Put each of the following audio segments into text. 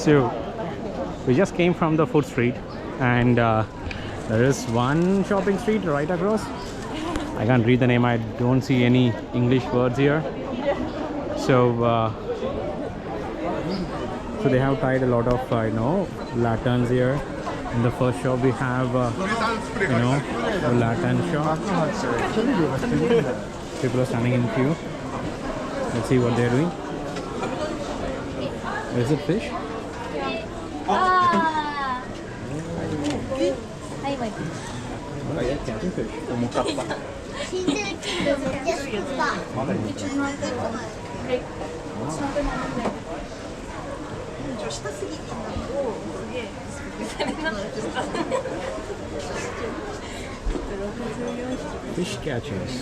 So we just came from the food street, and there is one shopping street right across. I can't read the name. I don't see any English words here. So so they have tied a lot of lanterns here. In the first shop we have a lantern shop. People are standing in queue. Let's see what they're doing. Is it fish? Catching fish. Fish catchers.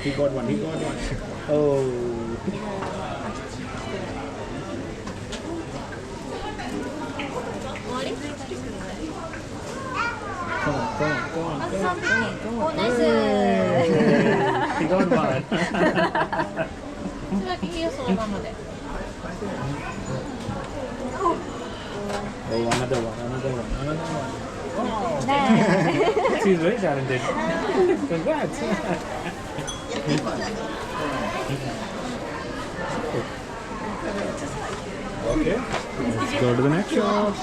He got one. Oh. Come on. Nice. He got one. Oh, another one. Oh. She's very talented. Congrats. Okay, let's go to the next shop.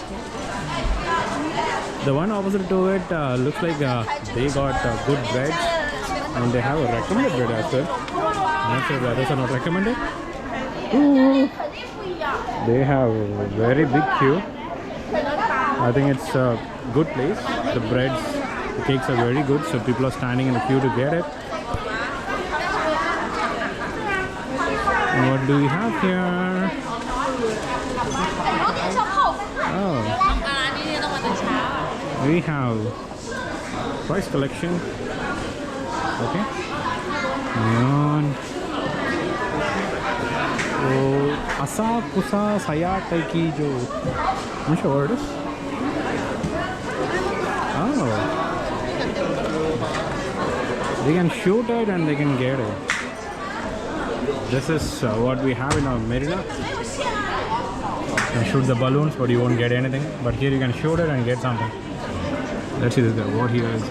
The one opposite to it looks like they got good bread, and they have a recommended bread as well. I'm not sure the others are not recommended. Ooh. They have a very big queue. I think it's a good place. The breads, the cakes are very good, so people are standing in the queue to get it. And what do we have here? Oh, we have price collection. Okay. And Asakusa Sayataki Jo. I'm not sure what it is. Oh. They can shoot it and they can get it. This is what we have in our marina. You can shoot the balloons, but you won't get anything. But here you can shoot it and get something. Let's see this guy. What he is.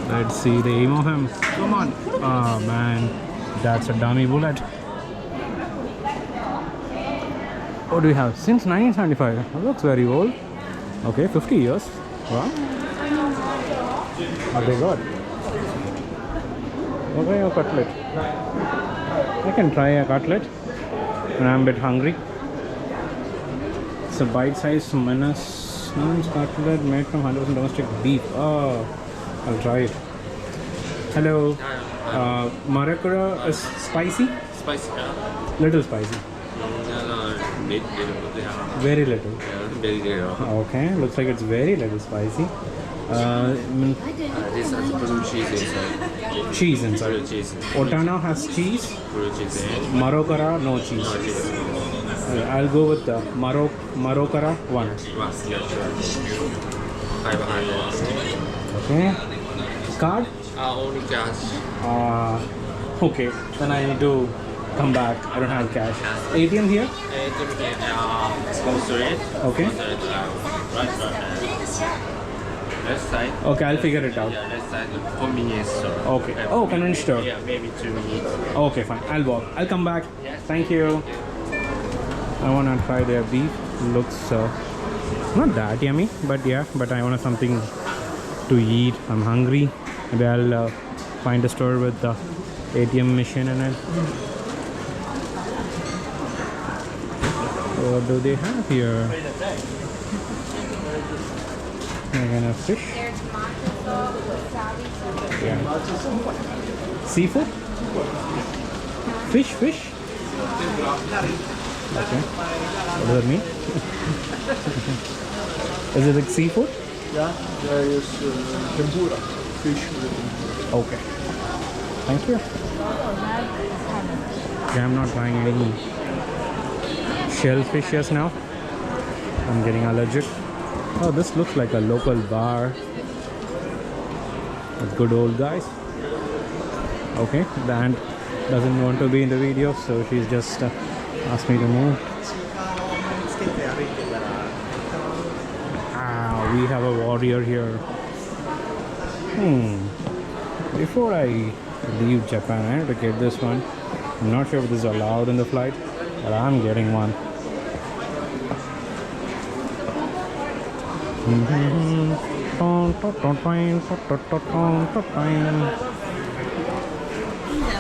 Let's see the aim of him. Come on. Oh man, that's a dummy bullet. What do we have? Since 1975. That looks very old. Okay, 50 years. Wow. What they got? Okay, a cutlet. I can try a cutlet when I'm a bit hungry. It's a bite-sized menace cutlet made from 100% domestic beef. Oh, I'll try it. Hello. Marakura is spicy? Spicy. Little spicy. Very little. Very little. Okay, looks like it's very little spicy. This has blue cheese inside. Cheese inside. Blue cheese. Otana has cheese. Blue cheese. Marokara, no cheese. No cheese. I'll go with the Marokara one. Yes, yeah, sure. 500. Okay. Card? Only cash. Okay. Then I need to come back. I don't have cash. ATM here? Close to it. Okay. Right. Left side. Okay, I'll figure it out. Yeah, left side. Convenience store. Okay. Oh, convenience store. Yeah, maybe 2 minutes. Okay, fine. I'll walk. I'll come back. Yes. Thank you. I want to try their beef. Looks not that yummy, but yeah. But I want something to eat. I'm hungry. Maybe I'll find a store with the ATM machine in it. What do they have here? Again, a fish. Yeah. Seafood? Fish? Okay. What does that mean? Is it like seafood? Yeah, there is tempura, fish. Okay. Thank you. Okay, I'm not buying any shellfish just now. I'm getting allergic. Oh, this looks like a local bar. With good old guys. Okay, the aunt doesn't want to be in the video, so she's just asked me to move. Ah, we have a warrior here. Before I leave Japan, I have to get this one. I'm not sure if this is allowed in the flight, but I'm getting one.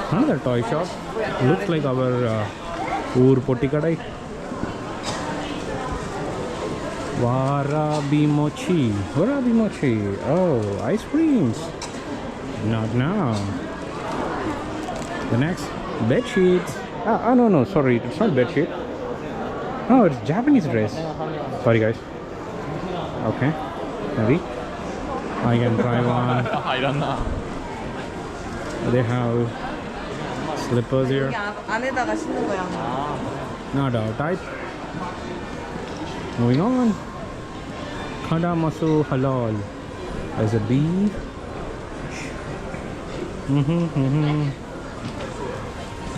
Another toy shop. Looks like our Ur Pottikadai. Warabi mochi. Warabi mochi. Oh, ice creams. Not now. The next, bed sheets. No, sorry, it's not bed sheet. Oh, it's Japanese dress. Sorry, guys. Okay, maybe I can try one. They have slippers here. Not our type. Moving on. Kadamasu halal. There's a beef.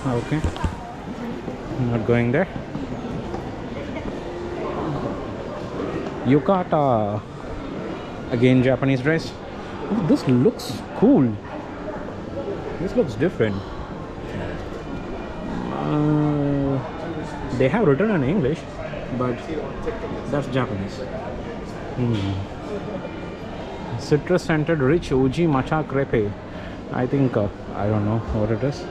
Okay. Not going there. Yukata. Again, Japanese dress. Oh, this looks cool. This looks different. They have written in English, but that's Japanese. Citrus scented rich uji matcha crepe. I think I don't know what it is.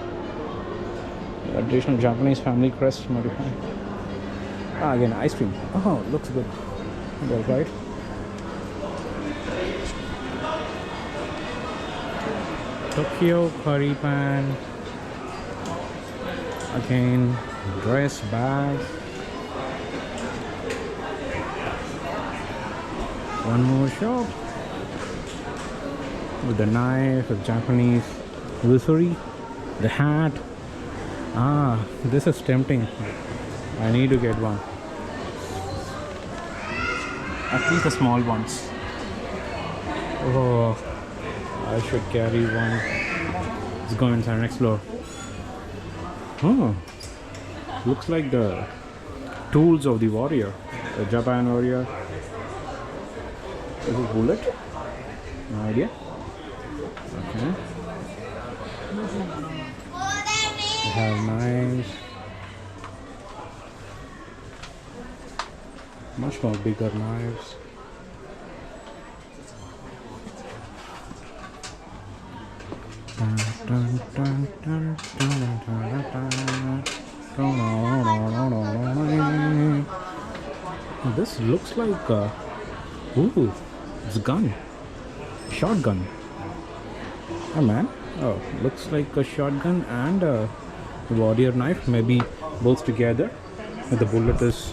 Traditional Japanese family crest modified. Again, ice cream. Oh, looks good. Well, right. Tokyo curry pan. Again, dress bags. One more shop with the knife, with Japanese usury, the hat. This is tempting. I need to get one. At least the small ones. Oh, I should carry one. Let's go inside and explore. Oh, looks like the tools of the warrior, the Japan warrior. Is it bullet? No idea. Okay. We have knives. Much more bigger knives. This looks like ooh, it's a gun, shotgun. Oh man, oh, looks like a shotgun and a warrior knife, maybe both together. The bullet is,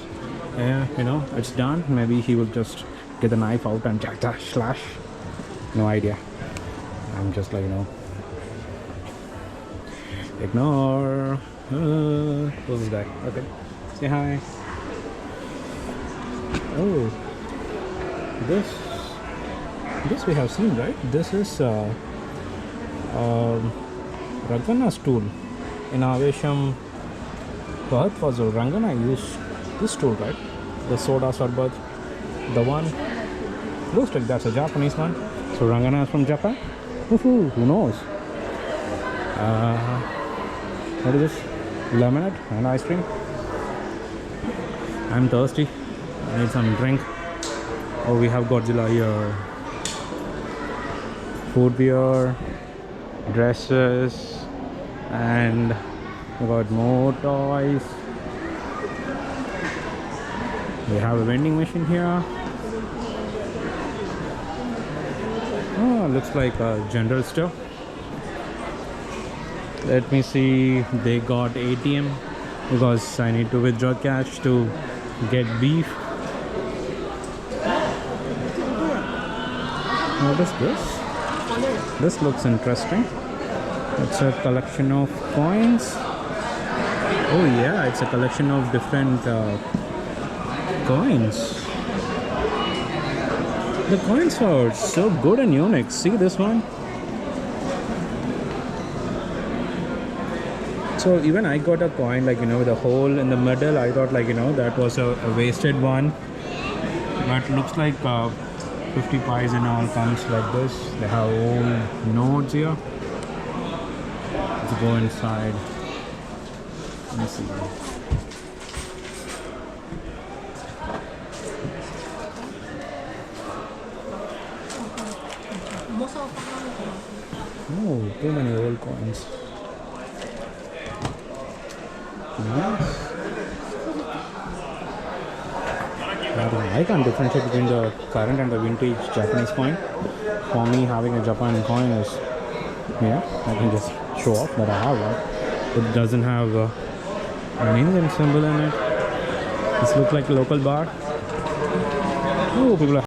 it's done. Maybe he will just get the knife out and slash. No idea. I'm just like, ignore. Who's that? Okay, say hi. Oh, this we have seen, right? This is Rangana's tool. In Avesham Bharat Fazul, Rangana used this tool, right? The soda sarbat, the one. Looks like that's a Japanese one. So Rangana is from Japan. Who knows? What is this? Lemonade and ice cream. I'm thirsty. I need some drink. Oh, we have Godzilla here. Footwear, dresses, and we got more toys. We have a vending machine here. Oh, looks like a general store. Let me see. They got ATM because I need to withdraw cash to get beef. What is this? This looks interesting. It's a collection of coins. Oh yeah, it's a collection of different coins. The coins are so good and unique. See this one? So even I got a coin like, you know, with a hole in the middle. I thought like, you know, that was a wasted one. But looks like 50 pies and all comes like this. They have old notes here. Let's go inside. Let me see. Oh, too many old coins. Nice. I can't differentiate between the current and the vintage Japanese coin. For me, having a Japan coin is, yeah, I can just show off that I have one. It doesn't have an Indian symbol in it. This looks like a local bar. Oh, people are